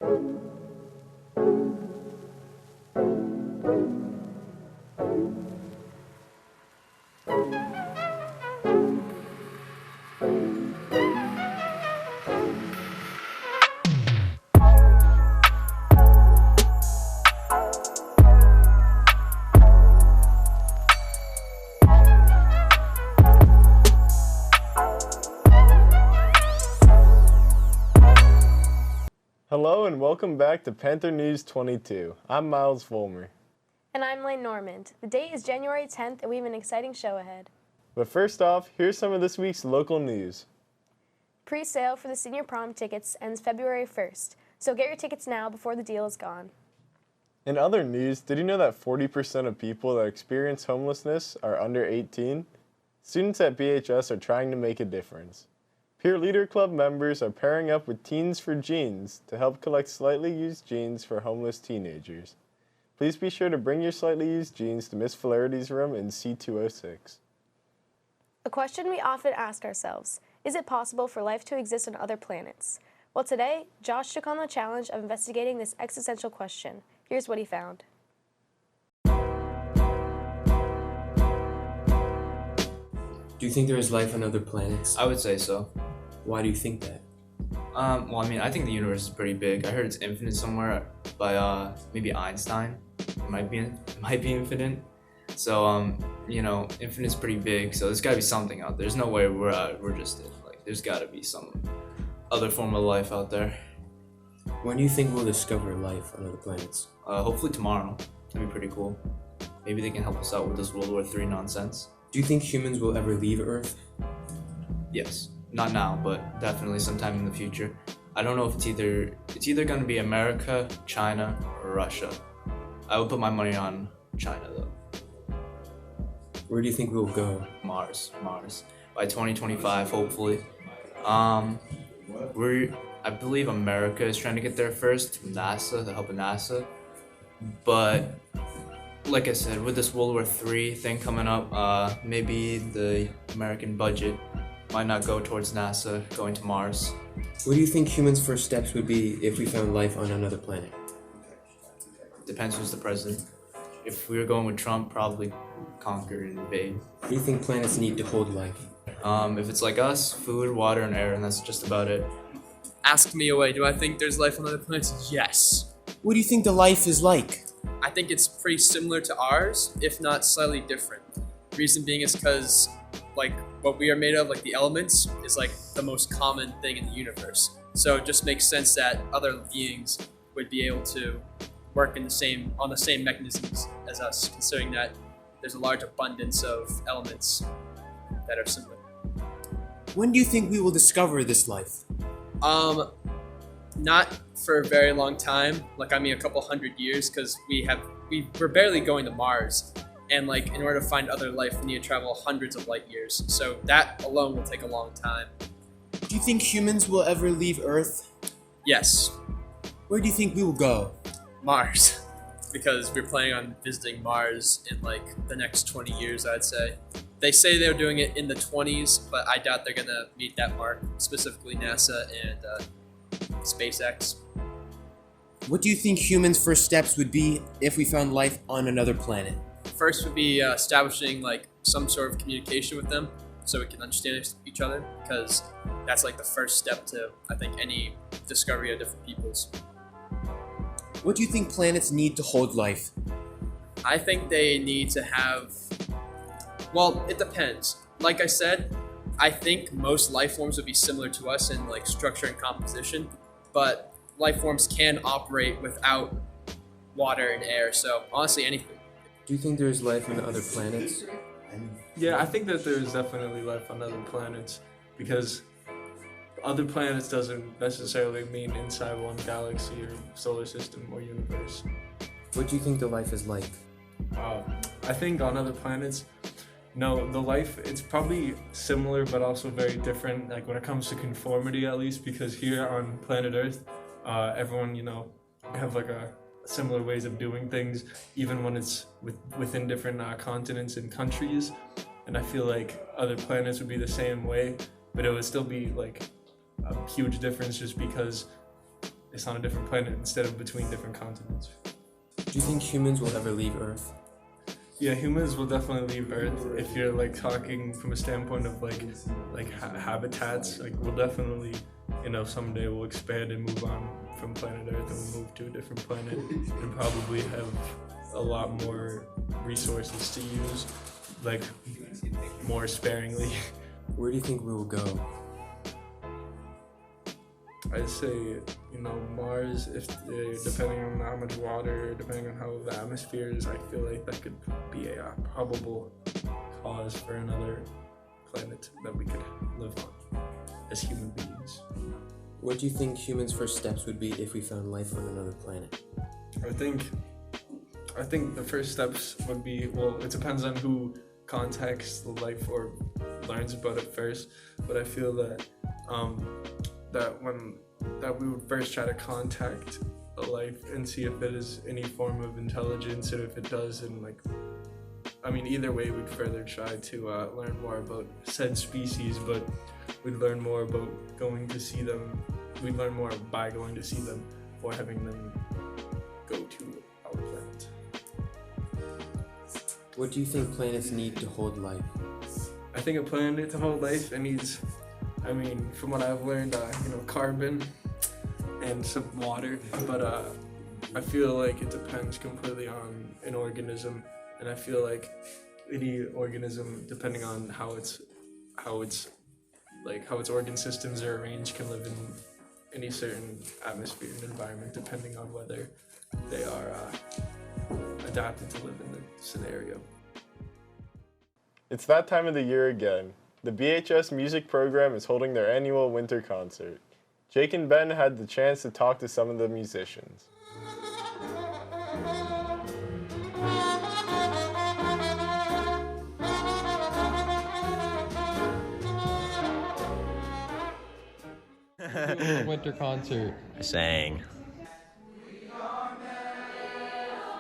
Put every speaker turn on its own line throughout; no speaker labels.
Hello and welcome back to Panther News 22. I'm Miles Fulmer.
And I'm Lane Normand. The date is January 10th and we have an exciting show ahead.
But first off, here's some of this week's local news.
Pre-sale for the senior prom tickets ends February 1st, so get your tickets now before the deal is gone.
In other news, did you know that 40% of people that experience homelessness are under 18? Students at BHS are trying to make a difference. Peer Leader Club members are pairing up with Teens for Jeans to help collect slightly used jeans for homeless teenagers. Please be sure to bring your slightly used jeans to Miss Fularity's room in C206.
A question we often ask ourselves, is it possible for life to exist on other planets? Well, today, Josh took on the challenge of investigating this existential question. Here's what he found.
Do you think there is life on other planets?
I would say so.
Why do you think that?
Well, I mean, I think the universe is pretty big. I heard it's infinite somewhere by maybe Einstein. It might be infinite. So, infinite's pretty big. So there's got to be something out there. There's no way we're just it. Like, there's got to be some other form of life out there.
When do you think we'll discover life on other planets?
Hopefully tomorrow. That'd be pretty cool. Maybe they can help us out with this World War III nonsense.
Do you think humans will ever leave Earth?
Yes. Not now, but definitely sometime in the future. I don't know if it's either going to be America, China, or Russia. I would put my money on China though.
Where do you think we'll go?
Mars. By 2025, hopefully. I believe America is trying to get there first from NASA, the help of NASA. But like I said, with this World War III thing coming up, maybe the American budget might not go towards NASA going to Mars.
What do you think humans' first steps would be if we found life on another planet?
Depends who's the president. If we were going with Trump, probably conquer and invade.
What do you think planets need to hold life?
If it's like us, food, water, and air, and that's just about it.
Ask me away. Do I think there's life on other planets? Yes.
What do you think the life is like?
I think it's pretty similar to ours, if not slightly different. Reason being is because, like, what we are made of, like the elements, is like the most common thing in the universe. So it just makes sense that other beings would be able to work on the same mechanisms as us, considering that there's a large abundance of elements that are similar.
When do you think we will discover this life?
Not for a very long time. Like, I mean, a couple hundred years, because we're barely going to Mars. And like, in order to find other life, we need to travel hundreds of light years. So that alone will take a long time.
Do you think humans will ever leave Earth?
Yes,
Where do you think we will go?
Mars. Because we're planning on visiting Mars in like the next 20 years, I'd say. They say they're doing it in the 20s, but I doubt they're gonna meet that mark, specifically NASA and SpaceX.
What do you think humans' first steps would be if we found life on another planet?
First would be establishing like some sort of communication with them so we can understand each other, because that's like the first step to, I think, any discovery of different peoples.
What do you think planets need to hold life?
I think they need to have, well, it depends. Like I said, I think most life forms would be similar to us in like structure and composition, but life forms can operate without water and air, so honestly anything.
Do you think there is life on other planets?
Yeah, I think that there is definitely life on other planets, because other planets doesn't necessarily mean inside one galaxy or solar system or universe.
What do you think the life is like?
I think on other planets, no, the life, it's probably similar but also very different, like when it comes to conformity at least, because here on planet Earth, everyone, have like a similar ways of doing things, even when it's within different continents and countries. And I feel like other planets would be the same way, but it would still be like a huge difference just because it's on a different planet instead of between different continents.
Do you think humans will ever leave Earth?
Yeah, humans will definitely leave Earth. If you're like talking from a standpoint of habitats, like we'll definitely, someday we'll expand and move on from planet Earth and we'll move to a different planet and probably have a lot more resources to use, like more sparingly.
Where do you think we will go?
I'd say, Mars, if depending on how much water, depending on how the atmosphere is, I feel like that could be a probable cause for another planet that we could live on as human beings.
What do you think humans' first steps would be if we found life on another planet?
I think the first steps would be, well, it depends on who contacts the life or learns about it first, but I feel that that we would first try to contact a life and see if it is any form of intelligence, and if it does, and either way we'd further try to learn more about said species, but we'd learn more about going to see them. We'd learn more by going to see them or having them go to our planet.
What do you think planets need to hold life?
I think a planet to hold life, it needs, from what I've learned, carbon and some water, but I feel like it depends completely on an organism, and I feel like any organism, depending on how its organ systems are arranged, can live in any certain atmosphere and environment, depending on whether they are adapted to live in the scenario.
It's that time of the year again. The BHS music program is holding their annual winter concert. Jake and Ben had the chance to talk to some of the musicians.
Winter concert.
I sang.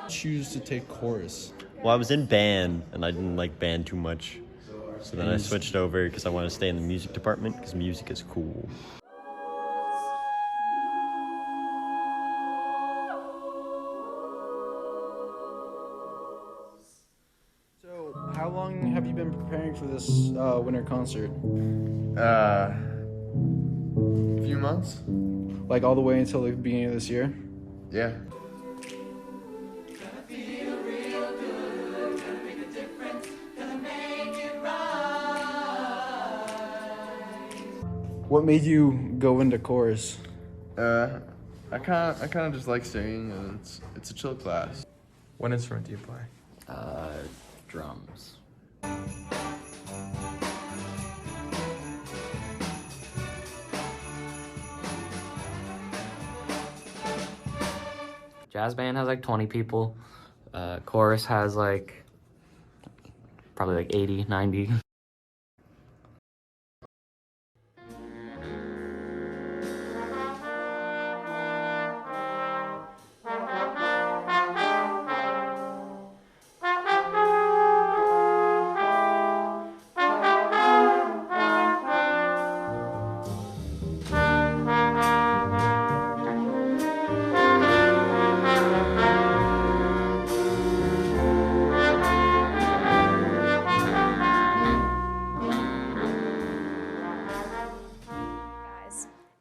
Choose to take chorus.
Well, I was in band, and I didn't like band too much. So then I switched over because I want to stay in the music department because music is cool.
So, how long have you been preparing for this winter concert?
A few months.
Like all the way until the beginning of this year?
Yeah.
What made you go into chorus?
I kind of just like singing, and it's a chill class.
What instrument do you play?
Drums.
Jazz band has like 20 people. Chorus has probably 80, 90.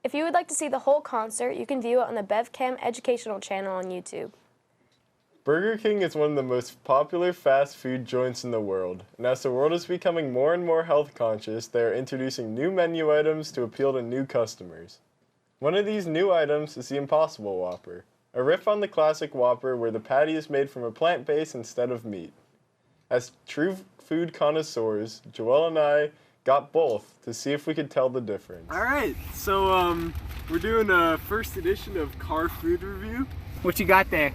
If you would like to see the whole concert, you can view it on the BevCam educational channel on YouTube.
Burger King is one of the most popular fast food joints in the world, and as the world is becoming more and more health conscious, they are introducing new menu items to appeal to new customers. One of these new items is the Impossible Whopper, a riff on the classic Whopper where the patty is made from a plant base instead of meat. As true food connoisseurs, Joel and I got both to see if we could tell the difference.
Alright, so we're doing a first edition of Car Food Review.
What you got there?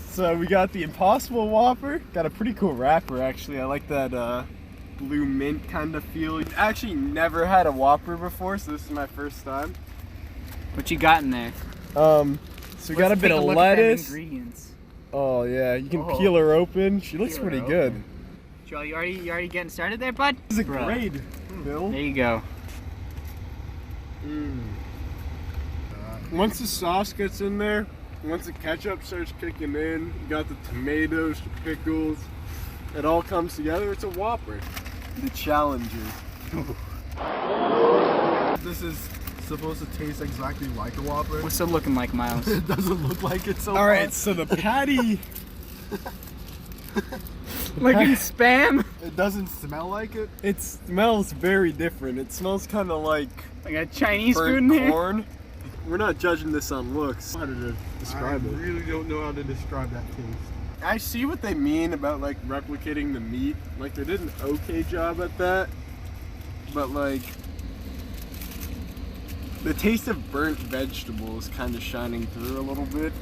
So we got the Impossible Whopper. Got a pretty cool wrapper actually. I like that blue mint kind of feel. Actually never had a Whopper before, so this is my first time.
What you got in there?
So we got a bit of lettuce.
Ingredients.
Oh yeah, you can peel her open. She looks pretty good.
Joel, you already getting started there, bud?
This is a grade, Bill.
There you go.
once the sauce gets in there, once the ketchup starts kicking in, you got the tomatoes, the pickles, it all comes together. It's a Whopper. The Challenger.
This is supposed to taste exactly like a Whopper.
What's it looking like, Miles?
It doesn't look like it so
All right, so the patty.
Like in Spam?
It doesn't smell like it.
It smells very different. It smells kind of like
a Chinese food
burnt
in here?
corn. We're not judging this on looks. How to describe it?
I really don't know how to describe that taste.
I see what they mean about like replicating the meat. Like they did an okay job at that, but like the taste of burnt vegetables kind of shining through a little bit.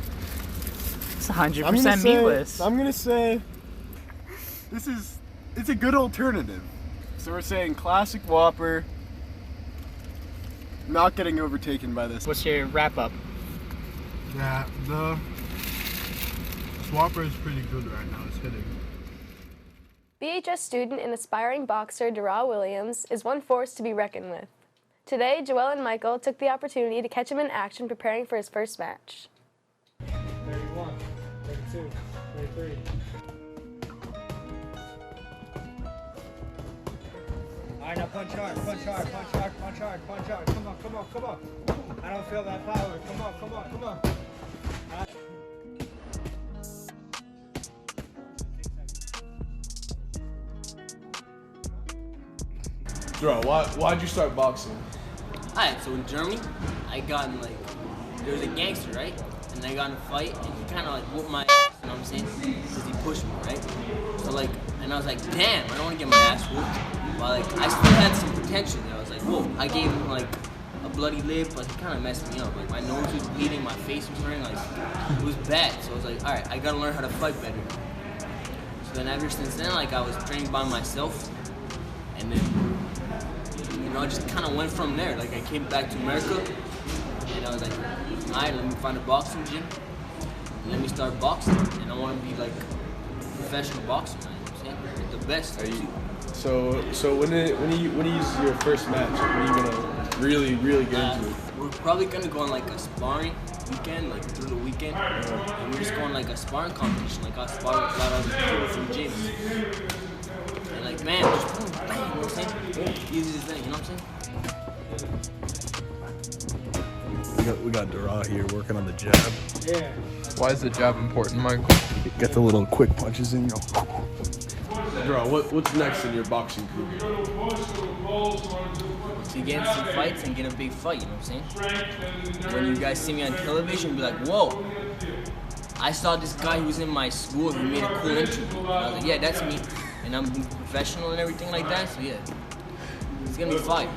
It's 100% meatless.
I'm gonna say it's a good alternative. So we're saying classic Whopper, not getting overtaken by this.
What's your wrap up?
Yeah, the Whopper is pretty good right now. It's hitting.
BHS student and aspiring boxer Darrugh Williams is one force to be reckoned with. Today, Joel and Michael took the opportunity to catch him in action preparing for his first match.
31, 32, 33. All right, now punch hard, punch hard, punch hard, punch hard, punch hard. Come on, come on, come on. I don't feel that power. Come on, come on, come on.
Darrugh, why'd you start boxing?
Alright, so in Germany, I got in there was a gangster, right? And I got in a fight, and he kind of whooped my ass, you know what I'm saying? Because he pushed me, right? So and I was like, damn, I don't want to get my ass whooped. But I still had some potential there. I was like, whoa, I gave him a bloody lip, but he kind of messed me up. Like my nose was bleeding, my face was hurting, it was bad. So I was like, alright, I gotta learn how to fight better. So then ever since then, I was training by myself, and then I just kind of went from there. I came back to America, and I was like, all right, let me find a boxing gym, and let me start boxing, and I want to be a professional boxer, man. You know what I'm saying? The best.
Are you? So when is your first match? When are you gonna really get into it?
We're probably gonna go on a sparring weekend, through the weekend, and we're just going a sparring competition. I spar with a lot of people from gyms. And man, just boom, bang, you know what I'm saying? Easiest thing, you know what I'm saying?
We got Darrugh here working on the jab.
Yeah. Why is the jab important, Michael?
Get the little quick punches in.
Darrugh, what's next in your boxing career?
To get into some fights and get a big fight, you know what I'm saying? When you guys see me on television, be like, whoa, I saw this guy who was in my school who made a cool interview. And I was like, yeah, that's me. And I'm professional and everything like that, so yeah, it's gonna be fine.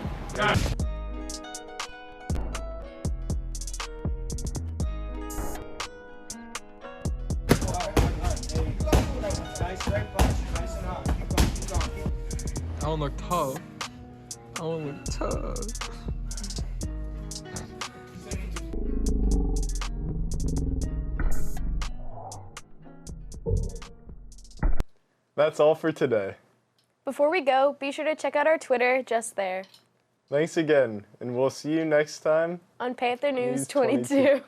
I don't look tough. I don't look tough.
That's all for today.
Before we go, be sure to check out our Twitter just there.
Thanks again, and we'll see you next time
on Panther News 22.